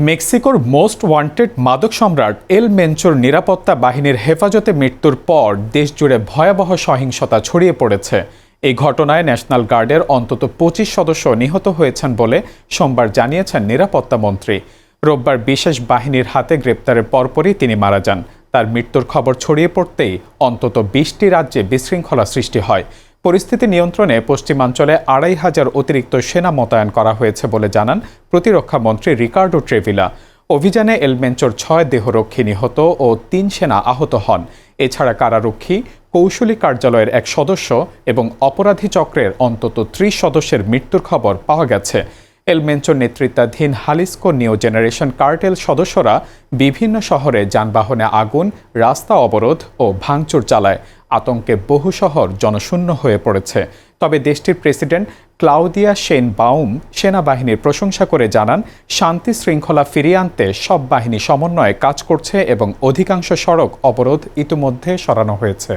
মেক্সিকোর most wanted মাদক সম্রাট এল মেনচোর নিরাপত্তা বাহিনীর হেফাজতে মৃত্যুর পর দেশজুড়ে ভয়াবহ সহিংসতা ছড়িয়ে পড়েছে। এই ঘটনায় ন্যাশনাল গার্ডের অন্তত ২৫ সদস্য নিহত হয়েছেন বলে সোমবার জানিয়েছেন নিরাপত্তা মন্ত্রী। রোববার বিশেষ বাহিনীর হাতে গ্রেপ্তারের পরপরই তিনি মারা যান। তার মৃত্যুর খবর ছড়িয়ে পড়তেই অন্তত ২০টি রাজ্যে বিশৃঙ্খলা সৃষ্টি হয়। পরিস্থিতি নিয়ন্ত্রণে পশ্চিমাঞ্চলে ২৫০০ অতিরিক্ত সেনা মোতায়েন করা হয়েছে বলে জানান প্রতিরক্ষা মন্ত্রী রিকার্ডো ট্রেভিলা। অভিযানে এল মেনচোর ৬ দেহরক্ষী নিহত ও ৩ সেনা আহত হন। এছাড়া কারারক্ষী, কৌশলী কার্যালয়ের এক সদস্য এবং অপরাধী চক্রের অন্তত ৩০ সদস্যের মৃত্যুর খবর পাওয়া গেছে। এল মেনচোর নেতৃত্বাধীন হালিস্কো নিউ জেনারেশন কার্টেল সদস্যরা বিভিন্ন শহরে যানবাহনে আগুন, রাস্তা অবরোধ ও ভাঙচুর চালায়। আতঙ্কে বহু শহর জনশূন্য হয়ে পড়েছে। তবে দেশটির প্রেসিডেন্ট ক্লাউদিয়া শেইনবাউম সেনাবাহিনীর প্রশংসা করে জানান, শান্তি শৃঙ্খলা ফিরিয়ে আনতে সব বাহিনী সমন্বয়ে কাজ করছে এবং অধিকাংশ সড়ক অবরোধ ইতিমধ্যে সরানো হয়েছে।